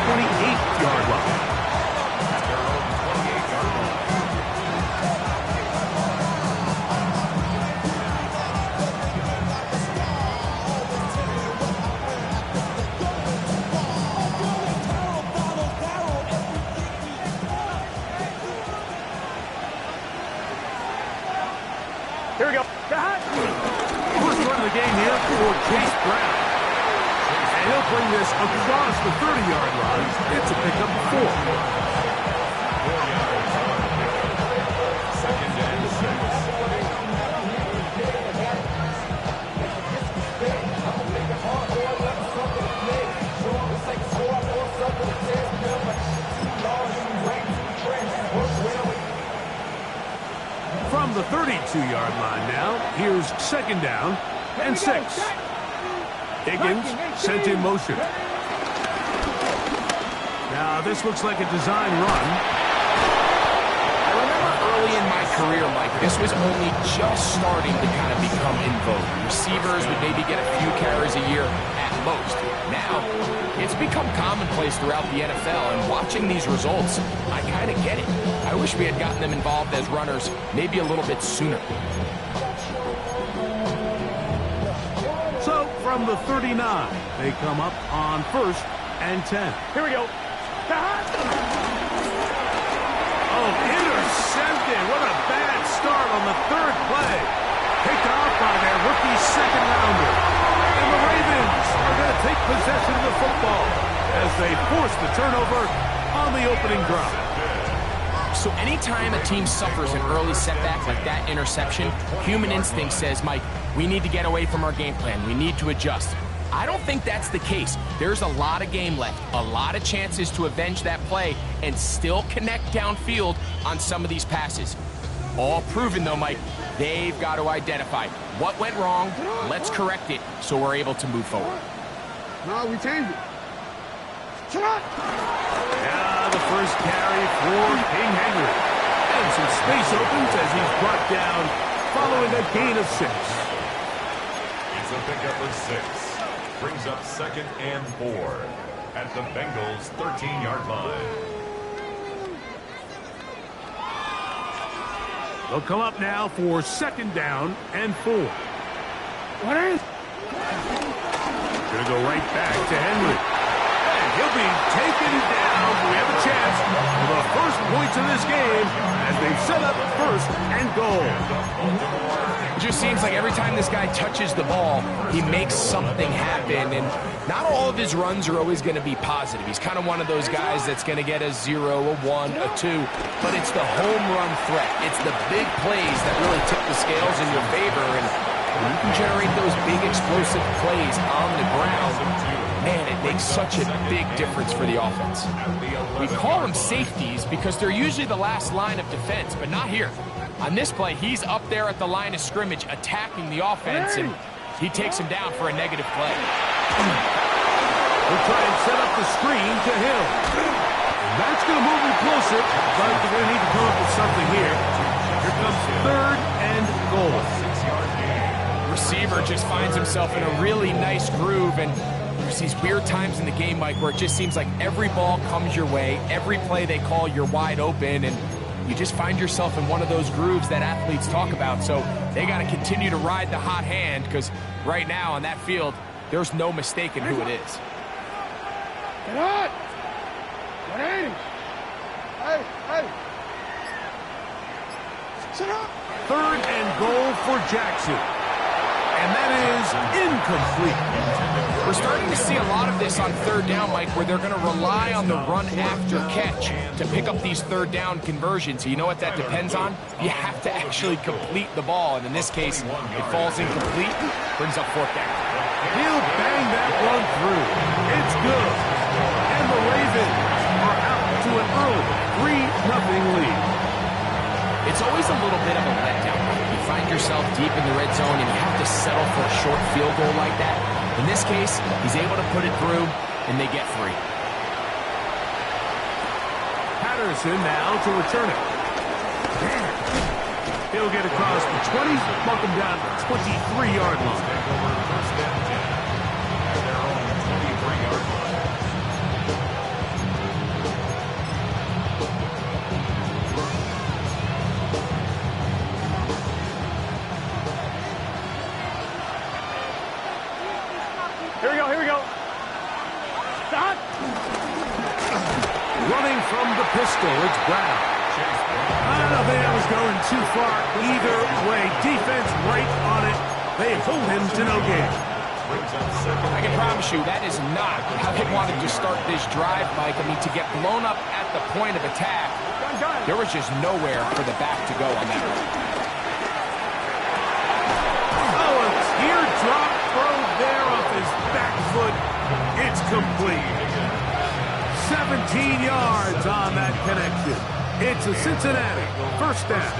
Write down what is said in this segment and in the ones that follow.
28-yard line. Here we go. First run of the game here for Chase Brown. And he'll bring this across the 30-yard line. It's a pickup of 4. 4 yards. 2nd and 6. From the 32-yard line now, here's 2nd down and 6. Higgins sent in motion. Now this looks like a design run. I remember early in my career, Mike, this was only just starting to kind of become in vogue. Receivers would maybe get a few carries a year at most. Now, it's become commonplace throughout the NFL, and watching these results, I kind of get it. I wish we had gotten them involved as runners maybe a little bit sooner. So, from the 39, they come up on 1st and 10. Here we go. Oh, intercepted. What a bad start on the 3rd play. Picked off by their rookie 2nd rounder. And the Ravens are going to take possession of the football as they force the turnover on the opening drive. So anytime a team suffers an early setback like that interception, human instinct says, Mike, we need to get away from our game plan. We need to adjust. I don't think that's the case. There's a lot of game left, a lot of chances to avenge that play and still connect downfield on some of these passes. All proven, though, Mike, they've got to identify what went wrong, let's correct it so we're able to move forward. No, we changed it. Yeah, the first carry for King Henry. And some space opens as he's brought down following a gain of 6. It's a pickup of 6. Brings up 2nd and 4 at the Bengals' 13-yard line. They'll come up now for 2nd down and 4. What is? Gonna go right back to Henry. And he'll be taken down. We have a chance for the first points of this game as they've set up 1st and goal. It just seems like every time this guy touches the ball, he makes something happen, and not all of his runs are always going to be positive. He's kind of one of those guys that's going to get a 0, a 1, a 2, but it's the home run threat. It's the big plays that really tip the scales in your favor, and when you can generate those big explosive plays on the ground, man, it makes such a big difference for the offense. We call them safeties because they're usually the last line of defense, but not here. On this play, he's up there at the line of scrimmage attacking the offense, and he takes him down for a negative play. We'll try and set up the screen to Hill. And that's going to move him closer, but they're going to need to come up with something here. Here comes 3rd and goal. Receiver just finds himself in a really nice groove, and there's these weird times in the game, Mike, where it just seems like every ball comes your way, every play they call, you're wide open, and you just find yourself in one of those grooves that athletes talk about. So they got to continue to ride the hot hand, because right now on that field, there's no mistaking who it is. Get on! What is? Hey! Sit up! 3rd and goal for Jackson. And that is incomplete. We're starting to see a lot of this on 3rd down, Mike, where they're going to rely on the run after catch to pick up these 3rd down conversions. You know what that depends on? You have to actually complete the ball, and in this case, it falls incomplete, brings up 4th down. He'll bang that one through. It's good. And the Ravens are out to an early 3-0 lead. It's always a little bit of a letdown. You find yourself deep in the red zone and you have to settle for a short field goal like that. In this case, he's able to put it through, and they get 3. Patterson now to return it. He'll get across the 20, mark him down to 23-yard line. Running from the pistol, it's Brown. I don't think that was going too far either way. Defense right on it. They hold him to no gain. I can promise you that is not how they wanted to start this drive, Mike. I mean, to get blown up at the point of attack, there was just nowhere for the back to go on that one. Oh, a teardrop throw there off his back foot. It's complete. 17 yards on that connection. It's a Cincinnati first down.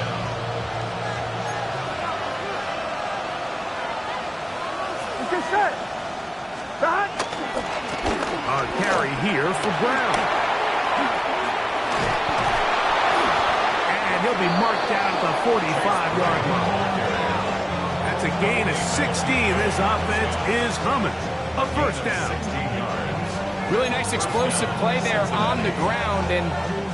A carry here for Brown. And he'll be marked down at the 45-yard line. That's a gain of 16. This offense is humming. A first down. Really nice explosive play there on the ground. And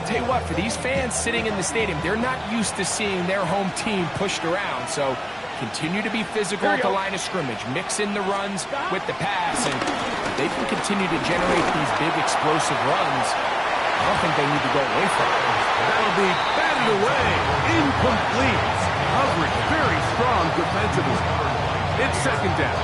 tell you what, for these fans sitting in the stadium, they're not used to seeing their home team pushed around. So continue to be physical at the line of scrimmage. Mix in the runs with the pass. And if they can continue to generate these big explosive runs, I don't think they need to go away from it. That'll be batted away. Incomplete. Coverage very strong defensively. It's second down.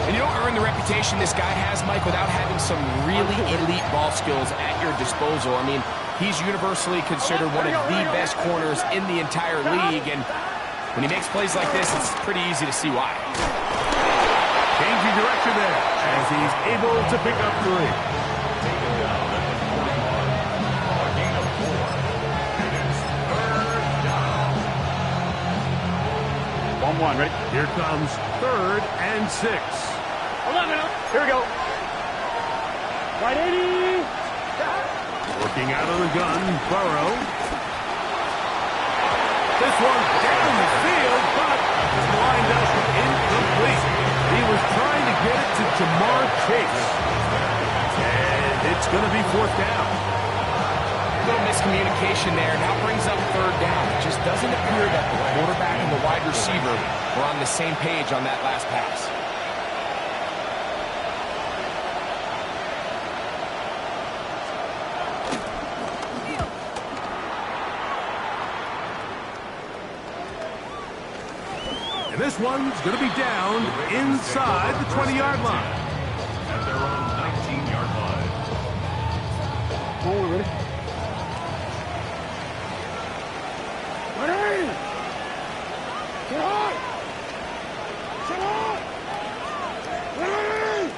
And you don't earn the reputation this guy has, Mike, without having some really elite ball skills at your disposal. I mean, he's universally considered one of the best corners in the entire league. And when he makes plays like this, it's pretty easy to see why. Changing direction there as he's able to pick up 3. One, ready? Here comes 3rd and 6. 11. Here we go. Right 80. Working out of the gun, Burrow. This one down the field, but lined up incomplete. He was trying to get it to Jamar Chase. And it's going to be 4th down. A little miscommunication there. Now brings up 3rd down. It just doesn't appear that the quarterback and the wide receiver were on the same page on that last pass. And this one's going to be down inside the 20-yard line. And they're on 19-yard line. Oh, ready? Ready! Get on! Get on! Ready!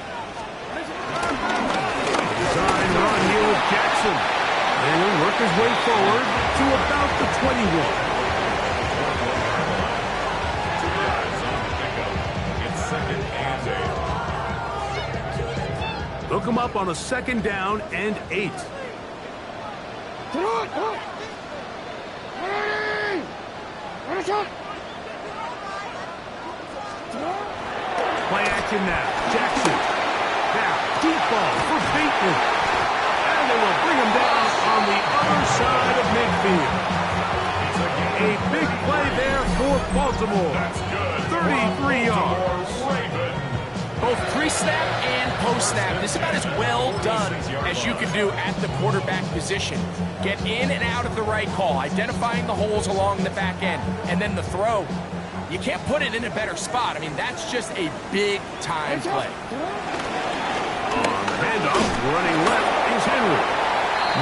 Design run here with Jackson. And he'll work his way forward to about the 21. Look him up on a 2nd down and 8. Get on! Come on! Ready! Ready, shot! Play action now. Jackson. Now, deep ball for Bateman. And they will bring him down on the other side of midfield. A big play there for Baltimore. That's good. 33 yards. Both pre-snap and post-snap, this is about as well done as you can do at the quarterback position. Get in and out of the right call, identifying the holes along the back end, and then the throw. You can't put it in a better spot. I mean, that's just a big-time play. On the handoff, running left is Henry.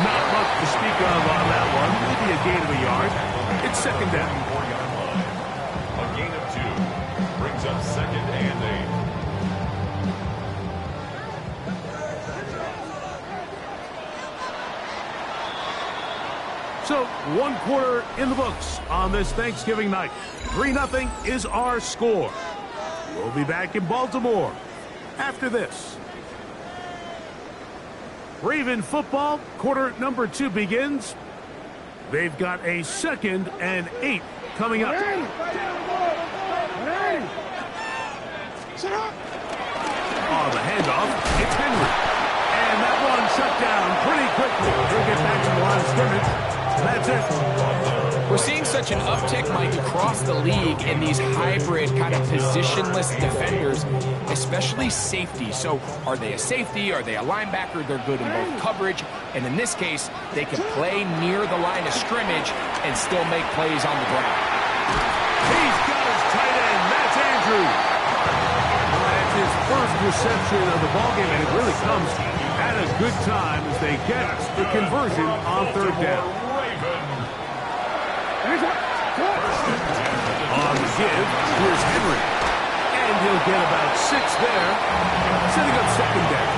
Not much to speak of on that one. Maybe a gain of a yard. It's 2nd down. A gain of 2 brings up 2nd and 8. So, 1 quarter in the books on this Thanksgiving night. 3-0 is our score. We'll be back in Baltimore after this. Raven football, quarter number 2 begins. They've got a 2nd and 8 coming up. Ready! Ready! Sit up! On the handoff, it's Henry. And that one shut down pretty quickly. He'll get back to the line of scrimmage. That's it. We're seeing such an uptick, Mike, across the league in these hybrid kind of positionless defenders, especially safety. So are they a safety? Are they a linebacker? They're good in both coverage. And in this case, they can play near the line of scrimmage and still make plays on the ground. He's got his tight end. That's Andrews. That's his first reception of the ballgame, and it really comes at a good time as they get the conversion on third down. On the give, here's Henry. And he'll get about 6 there, setting up second down.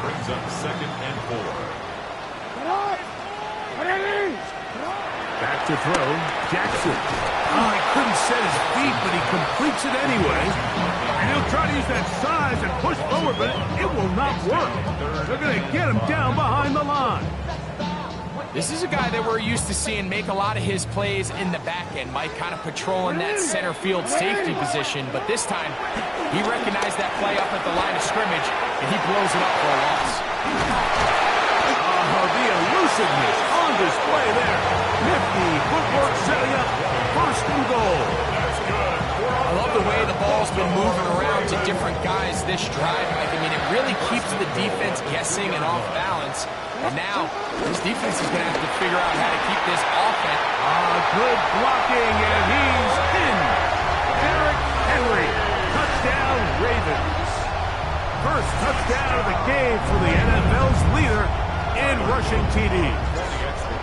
Brings up 2nd and 4. Back to throw, Jackson. Oh, he couldn't set his feet, but he completes it anyway. And he'll try to use that size and push forward, but it will not work. They're going to get him down behind the line. This is a guy that we're used to seeing make a lot of his plays in the back end, Mike, kind of patrolling that center field safety position. But this time, he recognized that play up at the line of scrimmage, and he blows it up for a loss. Oh, the elusiveness on display there. Nifty footwork setting up 1st and goal. I love the way the ball's been moving around to different guys this drive, Mike. I mean, it really keeps the defense guessing and off balance. And now, this defense is going to have to figure out how to keep this offense. Good blocking, and he's in. Derrick Henry, touchdown Ravens. First touchdown of the game for the NFL's leader in rushing TD.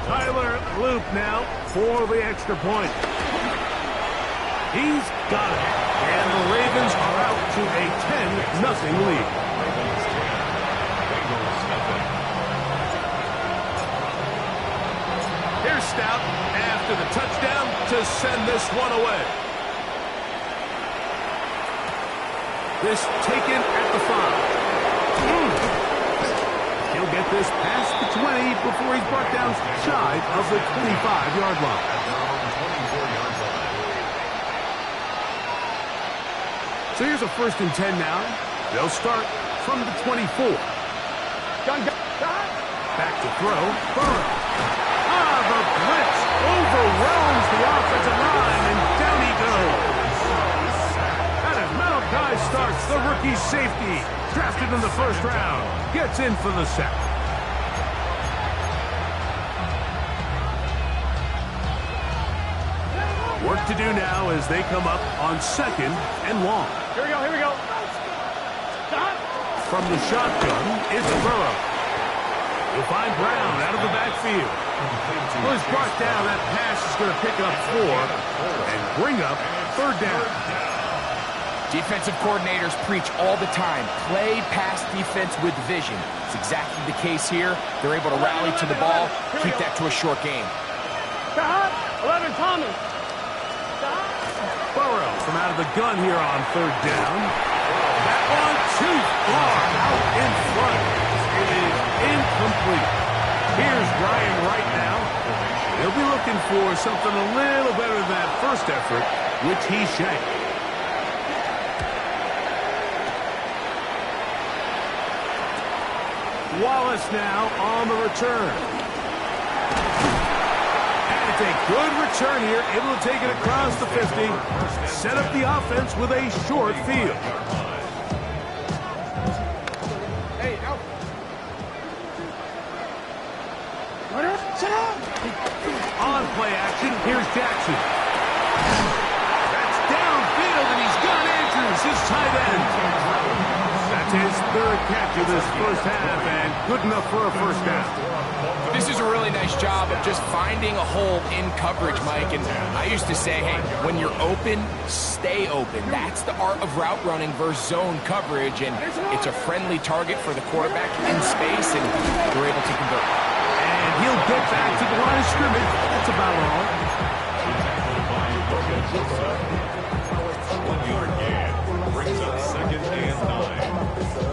Tyler Loop now for the extra point. He's got it, and the Ravens are out to a 10-0 lead. Here's Stout after the touchdown to send this one away. This taken at the 5. He'll get this past the 20 before he's brought down shy of the 25-yard line. So here's a 1st and 10 now. They'll start from the 24. Back to throw. Burrow. The blitz overwhelms the offensive line, and down he goes. And as Malachi starts, the rookie safety, drafted in the 1st round, gets in for the sack. Work to do now as they come up on 2nd and long. Here we go. From the shotgun, it's Burrow. You'll find Brown out of the backfield. Well, he's brought down. That pass is going to pick up 4 and bring up 3rd down. Defensive coordinators preach all the time, play pass defense with vision. It's exactly the case here. They're able to rally to the ball, keep that to a short game. 11 Tommy. Burrow from out of the gun here on 3rd down. That one too far out in front. It is incomplete. Here's Brian Wright now. He'll be looking for something a little better than that first effort, which he shanked. Wallace now on the return. And it's a good return here, able to take it across the 50. Set up the offense with a short field. Hey, out. On play action, here's Jackson. That's downfield, and he's got Andrews, his tight end. That's his 3rd catch of this 1st half, and good enough for a 1st down. This is a really nice job of just finding a hole in coverage, Mike. And I used to say, hey, when you're open, stay open. That's the art of route running versus zone coverage, and it's a friendly target for the quarterback in space, and they're able to convert. And he'll get back to the line of scrimmage. That's about all. 1-yard gain. Brings up 2nd and 9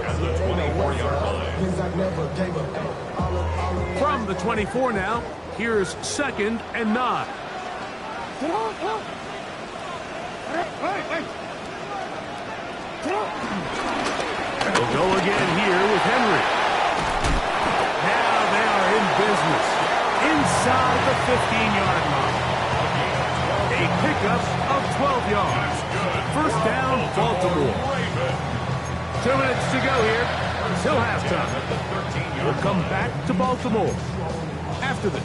at the 24-yard line. From the 24 now, here's 2nd and 9. They'll go again here with Henry. inside the 15-yard line. A pickup of 12 yards. First down, Baltimore. 2 minutes to go here until halftime. We'll come back to Baltimore after this.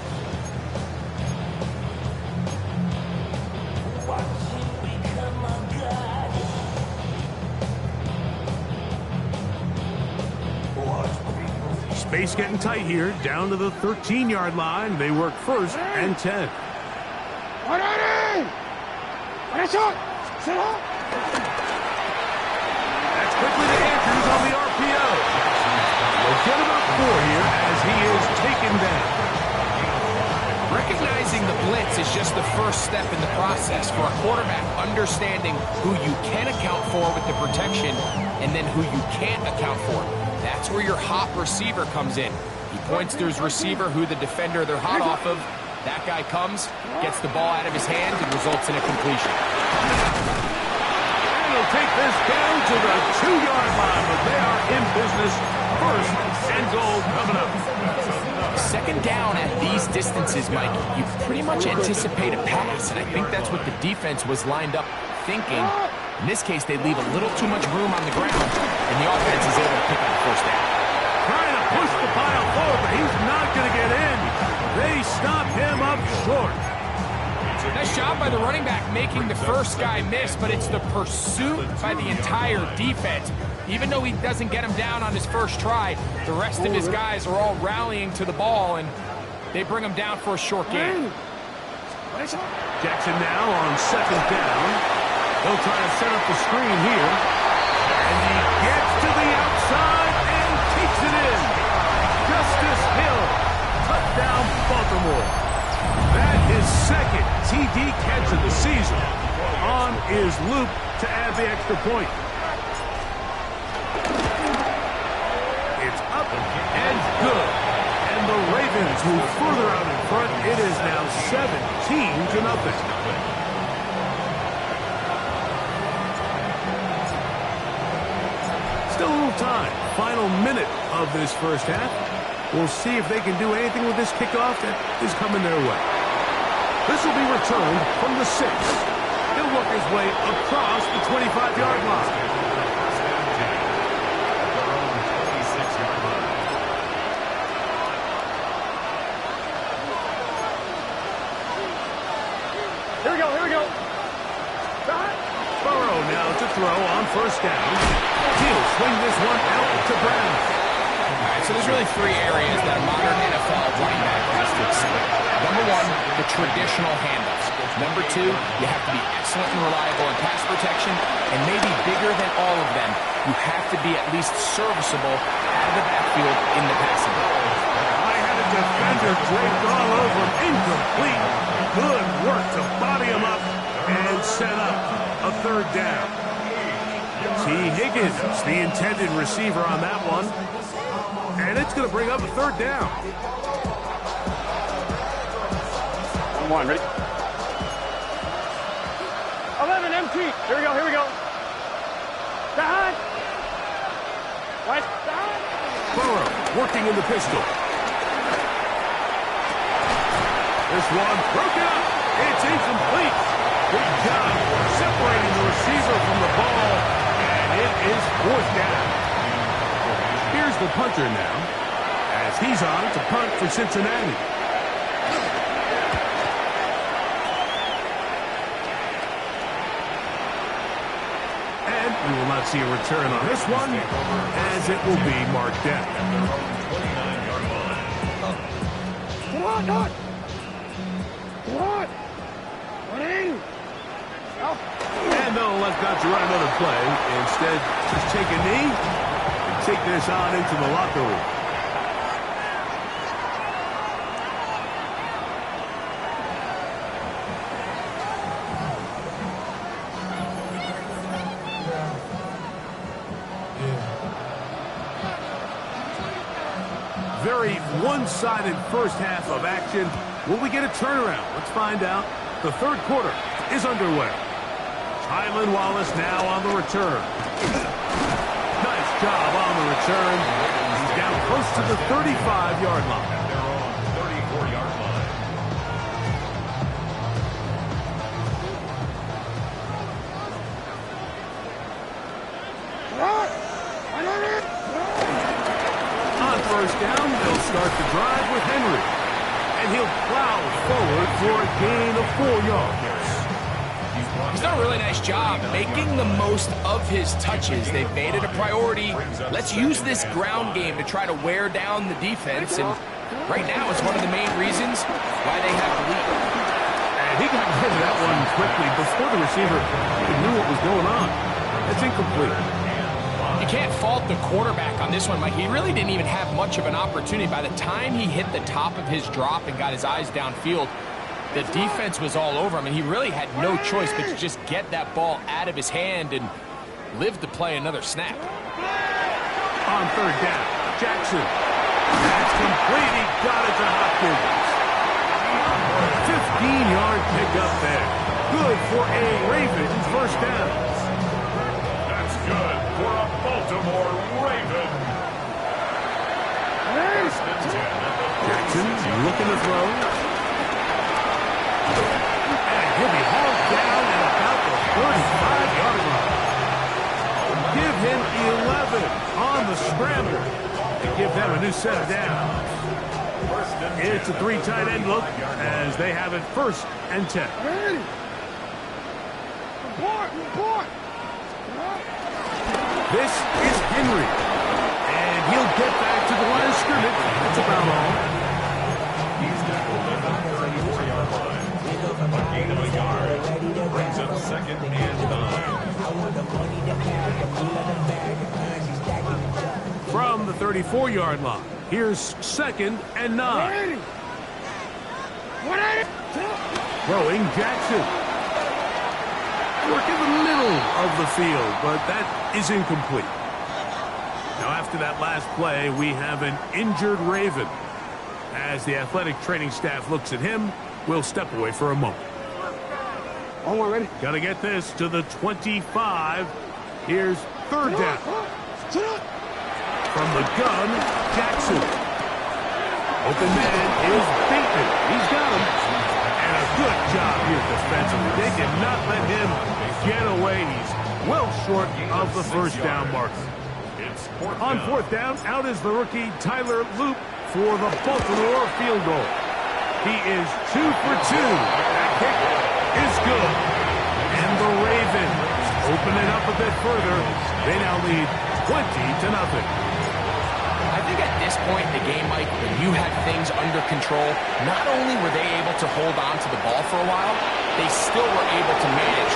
Space getting tight here, down to the 13-yard line. They work first and 10. That's quickly to Andrews on the RPO. We'll get about 4 here as he is taken down. Recognizing the blitz is just the first step in the process for a quarterback, understanding who you can account for with the protection and then who you can't account for. That's where your hot receiver comes in. He points to his receiver, who the defender they're hot off of. That guy comes, gets the ball out of his hand, and results in a completion. And he'll take this down to the 2-yard line, but they are in business. First and goal coming up. Second down at these distances, Mike, you pretty much anticipate a pass, and I think that's what the defense was lined up thinking. In this case, they leave a little too much room on the ground, and the offense is able to pick up the first down. Trying to push the pile forward, but he's not going to get in. They stop him up short. Nice job by the running back making the first guy miss, but it's the pursuit by the entire defense. Even though he doesn't get him down on his first try, the rest of his guys are all rallying to the ball, and they bring him down for a short gain. Jackson now on second down. He'll try to set up the screen here. And he gets to the outside and keeps it in. Justice Hill. Touchdown, Baltimore. That is second TD catch of the season. On is Luke to add the extra point. It's up and good. And the Ravens move further out in front. It is now 17-0. Still a little time. Final minute of this first half. We'll see if they can do anything with this kickoff that is coming their way. This will be returned from the 6. He'll work his way across the 25-yard line. Here we go. Burrow now to throw on first down. He'll swing this one out to Brown. All right, so there's really 3 areas that a modern NFL running back has to excel. Number 1, the traditional handoffs. Number 2, you have to be excellent and reliable in pass protection, and maybe bigger than all of them, you have to be at least serviceable out of the backfield in the passing game. I had a defender draped all over him, incomplete. Good work to body him up and set up a third down. T. Higgins, the intended receiver on that one. And it's going to bring up a third down. Come on, ready? 11 empty. Here we go. Behind. Right. Behind. Burrow working in the pistol. This one broken up. It's incomplete. Good job separating the receiver from the ball. And it is fourth down. Here's the punter now, as he's on to punt for Cincinnati. And we will not see a return on this one, as it will be marked down. Come on. And they'll elect not to run another play. Instead, just take a knee and take this on into the locker room. Very one-sided first half of action. Will we get a turnaround? Let's find out. The third quarter is underway. Tylan Wallace now on the return. Nice job on the return. He's down close to the 35-yard line. At their own 34-yard line. On first down, they'll start the drive with Henry. And he'll plow forward for a gain of 4 yards. He's done a really nice job making the most of his touches. They've made it a priority. Let's use this ground game to try to wear down the defense. And right now, it's one of the main reasons why they have the lead. And he got rid of that one quickly before the receiver even knew what was going on. That's incomplete. You can't fault the quarterback on this one, Mike. He really didn't even have much of an opportunity. By the time he hit the top of his drop and got his eyes downfield, the defense was all over him, and he really had no choice but to just get that ball out of his hand and live to play another snap. On third down, Jackson. That's complete. He got it to Hopkins. 15-yard pickup there. Good for a Ravens first down. That's good for a Baltimore Raven. Jackson looking to throw. And he'll be hauled down at about the 35-yard line. Give him 11 on the scramble and give them a new set of downs. It's a 3 tight end look as they have it 1st and 10. This is Henry. And he'll get back to the line of scrimmage. That's about all. He's tackled at the 34-yard line. A gain of a yard. Brings up 2nd and 9. From the 34-yard line, here's 2nd and 9. Throwing Jackson. Work in the middle of the field, but that is incomplete. Now after that last play, we have an injured Raven. As the athletic training staff looks at him, we'll step away for a moment. On one, ready? Got to get this to the 25. Here's 3rd down. From the gun, Jackson. Open man is beaten. He's got him. And a good job here defensively. They did not let him get away. He's well short of the first down marker. On 4th down, out is the rookie Tyler Loop for the Baltimore field goal. He is 2 for 2. That kick is good. And the Ravens open it up a bit further. They now lead 20-0. I think at this point in the game, Mike, when you had things under control, not only were they able to hold on to the ball for a while, they still were able to manage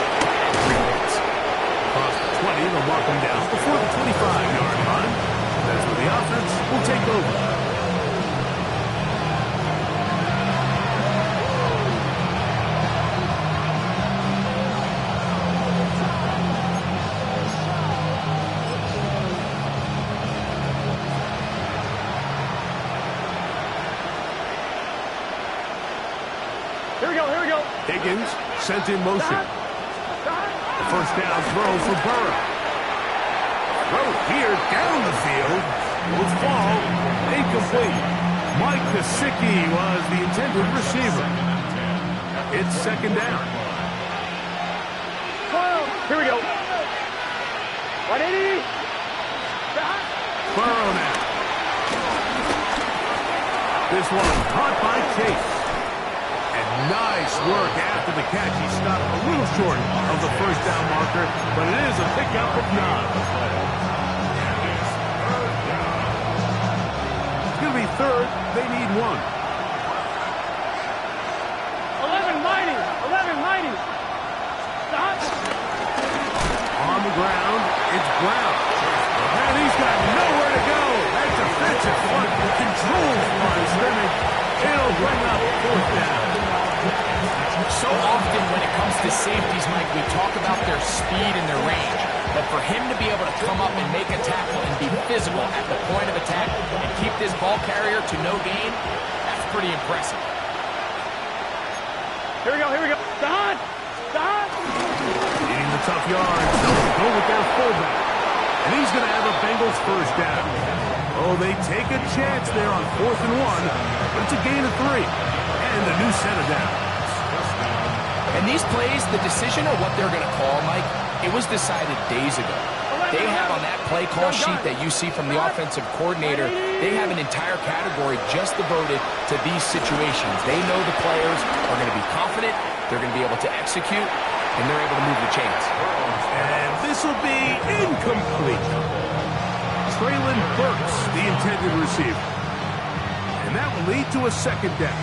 3 points. Across the 20, they'll mark him down before the 25-yard line. That's where the offense will take over. Here we go. Higgins sent in motion. The first down throw for Burrow. Throw here down the field. Will fall. Incomplete. Mike Gesicki was the intended receiver. It's 2nd down. Here we go. 180. Burrow now. This one caught by Chase. Nice work after the catch. He stopped a little short of the first down marker, but it is a pickup of 9. It's going to be 3rd. They need 1. 1190. On the ground, it's Brown. And he's got nowhere to go. That defensive front controls the line of scrimmage. It'll bring up 4th down. So often when it comes to safeties, Mike, we talk about their speed and their range. But for him to be able to come up and make a tackle and be physical at the point of attack and keep this ball carrier to no gain, that's pretty impressive. Here we go. Don! Needing the tough yards. They'll go with their fullback. And he's going to have a Bengals first down. Oh, they take a chance there on 4th and 1, but it's a gain of 3. And a new set of downs. And these plays, the decision of what they're going to call, Mike, it was decided days ago. They have on that play call sheet that you see from the offensive coordinator, they have an entire category just devoted to these situations. They know the players are going to be confident, they're going to be able to execute, and they're able to move the chains. And this will be incomplete. Traylon Burks, the intended receiver. And that will lead to a second down.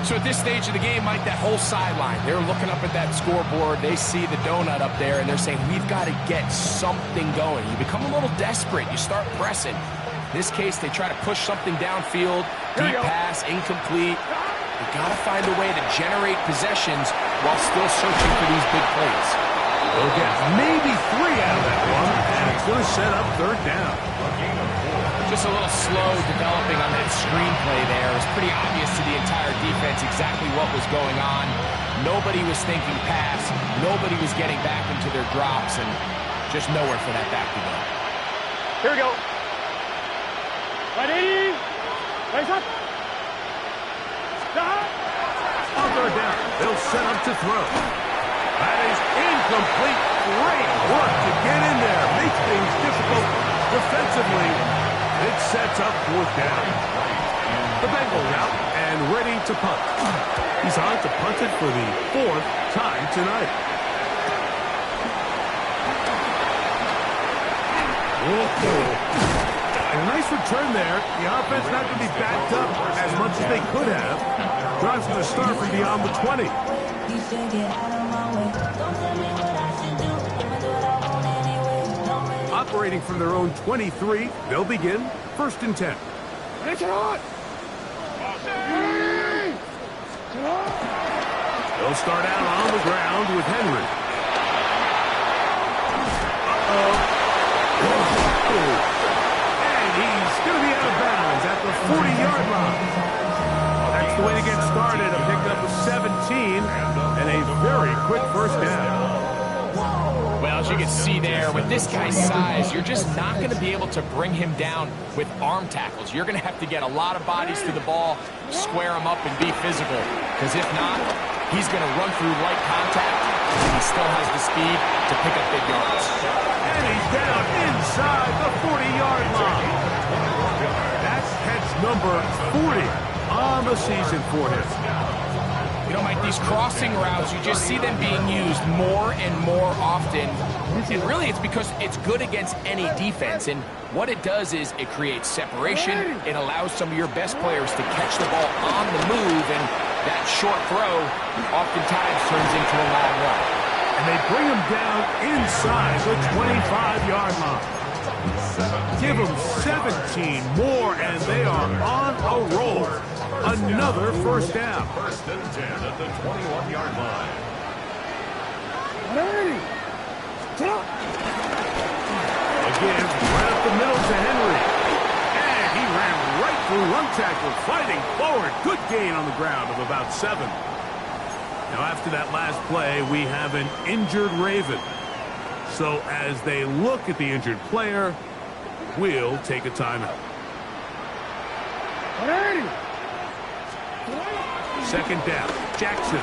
So at this stage of the game, Mike, that whole sideline, they're looking up at that scoreboard. They see the donut up there, and they're saying, we've got to get something going. You become a little desperate. You start pressing. In this case, they try to push something downfield, deep pass, incomplete. You got to find a way to generate possessions while still searching for these big plays. They'll get maybe 3 out of that one, and it's going to set up third down. Just a little slow developing on that screenplay there. It was pretty obvious to the entire defense exactly what was going on. Nobody was thinking pass. Nobody was getting back into their drops, and just nowhere for that back to go. Here we go. Right 80. Raise up. Stop. On third down, they'll set up to throw. That is incomplete. Great work to get in there. Makes things difficult defensively. It sets up fourth down. The Bengals out and ready to punt. He's on to punt it for the 4th time tonight. A nice return there. The offense not going to be backed up as much as they could have. Drives to start from beyond the 20. Operating from their own 23, they'll begin 1st and 10. They'll start out on the ground with Henry. And he's going to be out of bounds at the 40-yard line. That's the way to get started. A pickup of 17 and a very quick first down. Well, as you can see there, with this guy's size, you're just not going to be able to bring him down with arm tackles. You're going to have to get a lot of bodies to the ball, square him up, and be physical. Because if not, he's going to run through light contact, and he still has the speed to pick up big yards. And he's down inside the 40-yard line. That's catch number 40 on the season for him. You know, Mike, these crossing routes, you just see them being used more and more often. And really, it's because it's good against any defense. And what it does is it creates separation. It allows some of your best players to catch the ball on the move. And that short throw oftentimes turns into a long run. And they bring him down inside the 25-yard line. Give them 17 more, and they are on a roll. Another first down. 1st and 10 at the 21-yard line. Again, right up the middle to Henry. And he ran right through one tackle, fighting forward. Good gain on the ground of about 7. Now, after that last play, we have an injured Raven. So as they look at the injured player, we'll take a timeout. 2nd down, Jackson.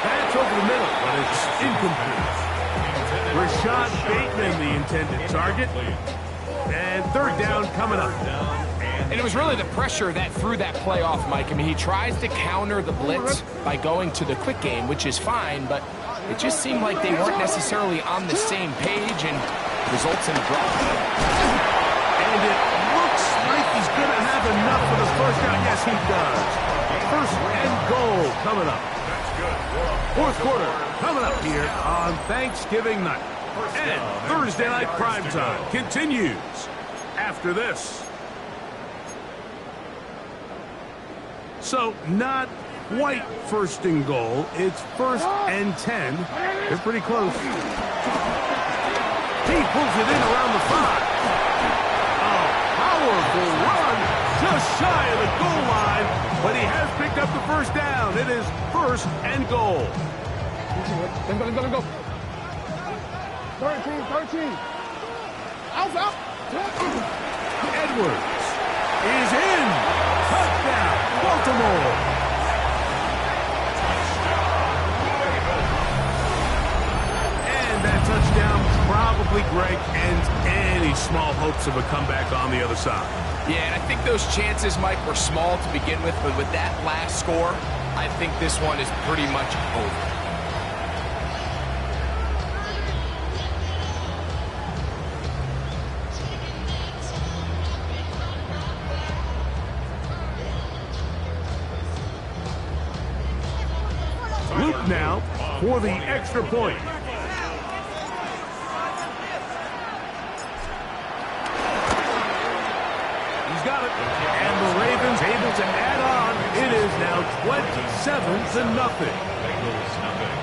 That's over the middle, but it's incomplete. Rashad Bateman, the intended target. And 3rd down coming up. And it was really the pressure that threw that play off, Mike. I mean, he tries to counter the blitz by going to the quick game, which is fine, but it just seemed like they weren't necessarily on the same page, and results in a drop. And it looks like he's going to have enough for the first down. Yes, he does. 1st and goal coming up. 4th quarter coming up here on Thanksgiving night. And Thursday night primetime continues after this. So not quite 1st and goal. It's 1st and 10. They're pretty close. He pulls it in around the 5. A powerful run just shy of the goal line. But he has picked up the first down. It is 1st and goal. Let's go. 13. Out. Edwards is in. Touchdown, Baltimore. And that touchdown quickly, Greg, ends any small hopes of a comeback on the other side. Yeah, and I think those chances, Mike, were small to begin with, but with that last score, I think this one is pretty much over. Luke now for the extra point. He's got it. And the Ravens able to add on. It is now 27-0. Bengals nothing.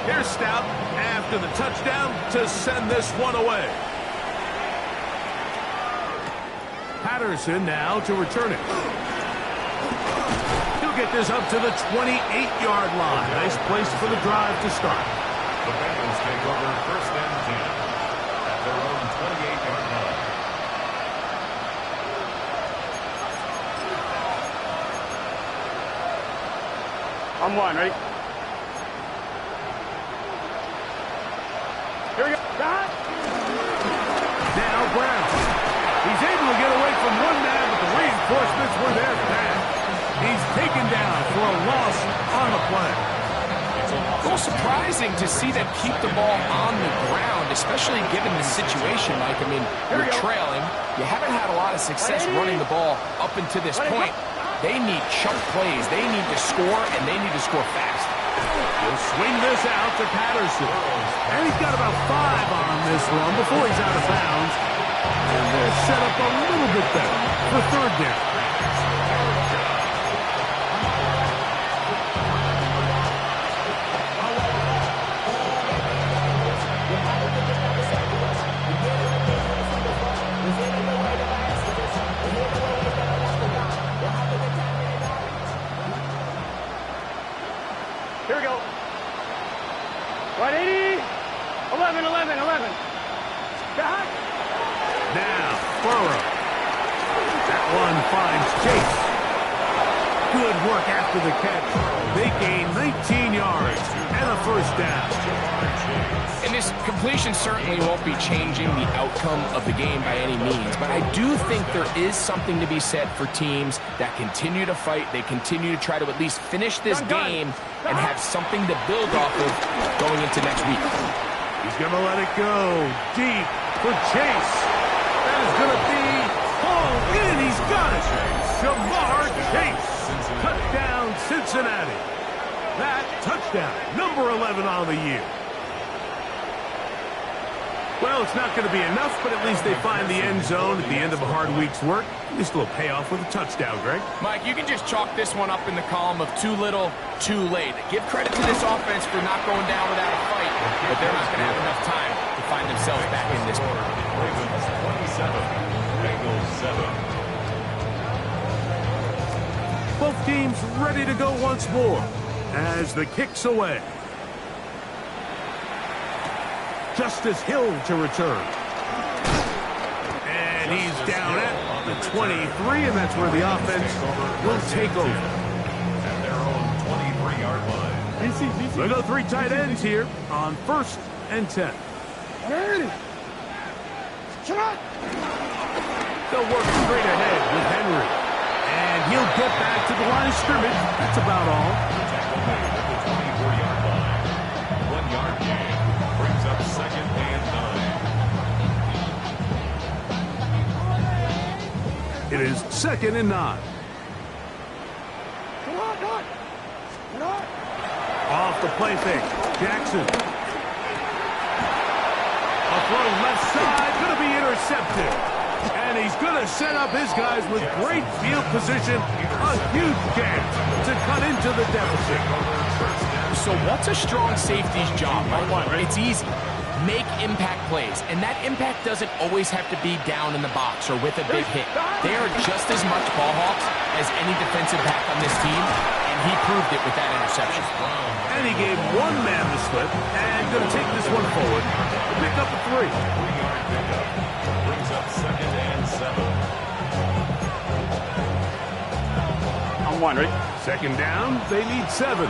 Here's Stout after the touchdown to send this one away. Patterson now to return it. He'll get this up to the 28-yard line. Nice place for the drive to start. The Bengals take over first and 10 at their own 28-yard line. On one, ready? Here we go. Got it. Now Brown. He's able to get away from one man, but the reinforcements were there fast. He's taken down for a loss on the play. A little surprising to see them keep the ball on the ground, especially given the situation, Mike. I mean, you're trailing. You haven't had a lot of success running the ball up until this point. They need chunk plays. They need to score, and they need to score fast. He'll swing this out to Patterson. And he's got about 5 on this run before he's out of bounds. And they're set up a little bit better for third down. Here we go. Right, 80. 11, 11, 11. Got it. Now, Burrow. That one finds Chase. Good work after the catch. They gain 19 yards and a first down. And this completion certainly won't be changing the outcome of the game by any means, but I do think there is something to be said for teams that continue to fight. They continue to try to at least finish this game and have something to build off of going into next week. He's going to let it go deep for Chase. That is going to be hauled in. He's got it. Jamar Chase. Touchdown, Cincinnati. That touchdown, number 11 on the year. Well, it's not going to be enough, but at least they find the end zone at the end of a hard week's work. At least it'll pay off with a touchdown, Greg. Mike, you can just chalk this one up in the column of too little, too late. Give credit to this offense for not going down without a fight, but they're not going to have enough time to find themselves back in this one. Ravens 27, Bengals 7. Both teams ready to go once more as the kick's away. Justice Hill to return. And he's down at the 23, and that's where the offense will take over. At their own 23-yard line. We'll go 3 tight ends here on first and 10. Ready. Shot. They'll work straight ahead with Henry. And he'll get back to the line of scrimmage. That's about all. Tackle made at the 24-yard line. 1-yard gain. Brings up second and 9. It is second and 9. Come on, come on. Come on. Off the play fake. Jackson. A throw left side. Going to be intercepted. And he's going to set up his guys with great field position. A huge chance to cut into the deficit. So what's a strong safety's job? It's easy. Make impact plays. And that impact doesn't always have to be down in the box or with a big hit. They are just as much ball hawks as any defensive back on this team. And he proved it with that interception. And he gave one man the slip. And going to take this one forward. Pick up a 3. 3-yard pickup. Brings up second and 7. On one, ready? Second down, they need 7.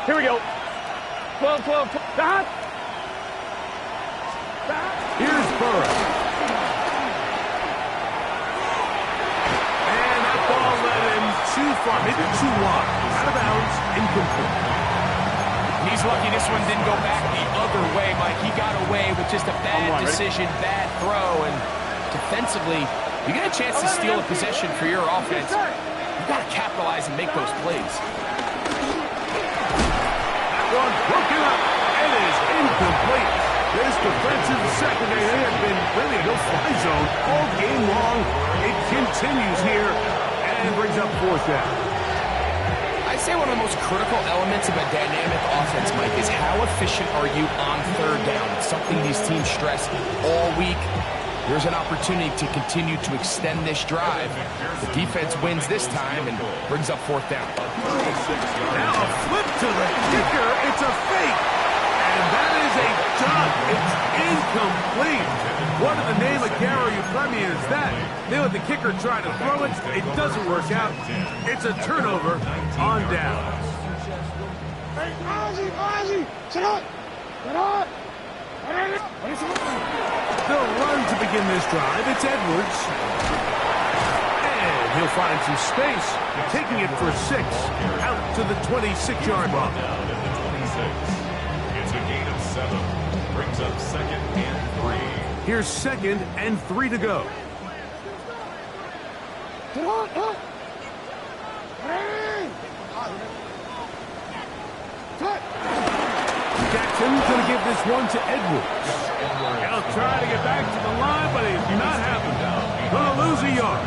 Here we go. 12, 12, 12. Dot. Here's Burrow. And that ball led him too far, maybe too wide. Out of bounds, incomplete. He's lucky this one didn't go back the other way, Mike. He got away with just a bad decision, bad throw, and defensively, you get a chance to steal a possession for your offense. You've got to capitalize and make those plays. That one broken up. It is incomplete. This defensive secondary, they have been really no fly zone all game long. It continues here and brings up 4th down. I'd say one of the most critical elements of a dynamic offense, Mike, is how efficient are you on 3rd down. It's something these teams stress all week. There's an opportunity to continue to extend this drive. The defense wins this time and brings up 4th down. Now a flip to the kicker. It's a fake. And that is a dunk. It's incomplete. What in the name of Gary Premier is that? They let the kicker try to throw it. It doesn't work out. It's a turnover on down. Hey, Ozzy, sit up. Sit up. They'll run to begin this drive. It's Edwards. And he'll find some space, taking it for 6 out to the 26-yard line. Down at the 26. It's a gain of 7. Brings up 2nd and 3. Here's 2nd and 3 to go. Jackson's going to give this one to Edwards. He'll try to get back to the line, but it's not happening. Going to lose a yard.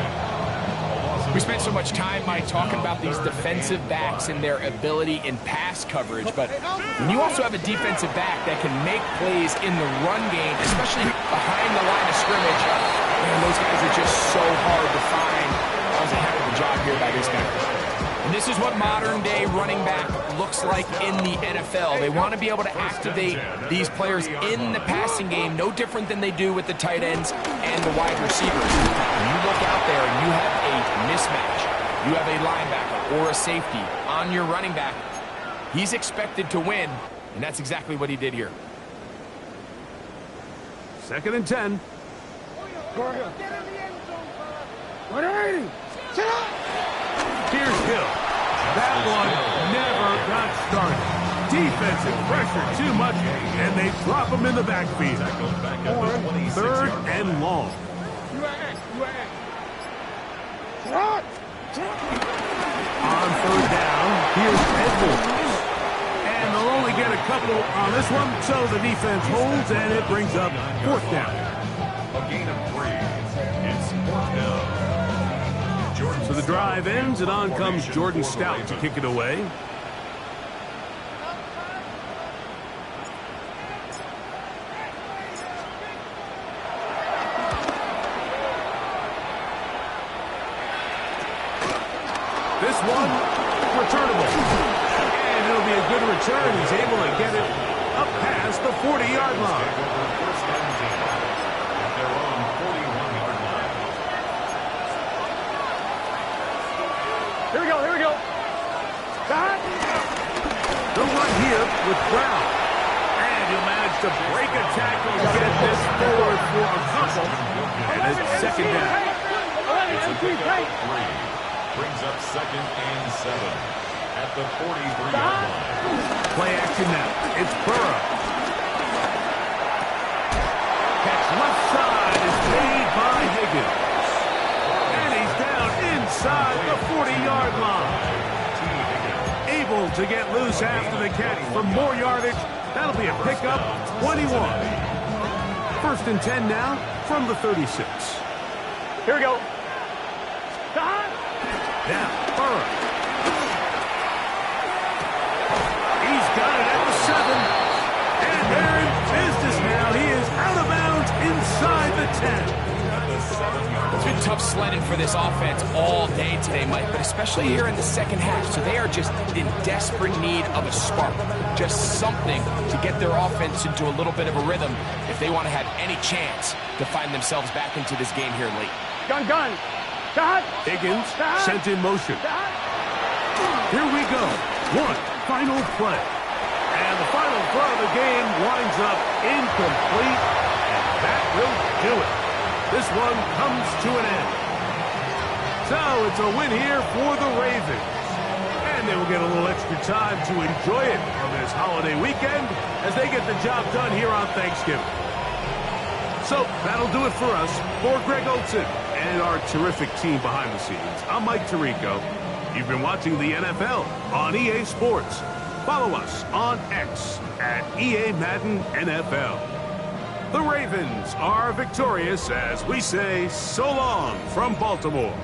We spent so much time, Mike, talking about these defensive backs and their ability in pass coverage, but when you also have a defensive back that can make plays in the run game, especially behind the line of scrimmage, man, those guys are just so hard to find. That was a heck of a job here by this guy. And this is what modern-day running back looks like in the NFL. They want to be able to activate these players in the passing game, no different than they do with the tight ends and the wide receivers. When you look out there and you have a mismatch, you have a linebacker or a safety on your running back, he's expected to win, and that's exactly what he did here. 2nd and 10. Here's Hill. That one never got started. Defensive pressure too much, and they drop him in the backfield. 3rd and long. On 3rd down, here's Edwards. And they'll only get a couple on this one, so the defense holds, and it brings up 4th down. A gain of 3. It's 4th down. So the drive ends, and on comes Jordan Stout to kick it away. This one, returnable. And it'll be a good return. He's able to get it up past the 40-yard line. They're on 41-yard line. Here we go, here we go. They'll run here with Brown. And he'll manage to break a tackle and get this forward for a couple. And it's 2nd down. It's a pickup of 3. Brings up 2nd and 7 at the 43-yard line. Play action now. It's Burrow. Catch left side is made by Higgins. And he's down inside the 40-yard line. Able to get loose after the catch for more yardage. That'll be a pickup, 21. 1st and 10 now from the 36. Here we go. Now, Burrow. He's got it at the 7. And they're in business now. He is out of bounds inside the 10. It's been tough sledding for this offense all day today, Mike, but especially here in the 2nd half. So they are just in desperate need of a spark, just something to get their offense into a little bit of a rhythm if they want to have any chance to find themselves back into this game here late. Gun. Higgins sent in motion. Here we go. One final play. And the final throw of the game winds up incomplete. And that will do it. This one comes to an end. So it's a win here for the Ravens. And they will get a little extra time to enjoy it on this holiday weekend as they get the job done here on Thanksgiving. So that'll do it for us. For Greg Olsen and our terrific team behind the scenes, I'm Mike Tirico. You've been watching the NFL on EA Sports. Follow us on X at EA Madden NFL. The Ravens are victorious as we say so long from Baltimore.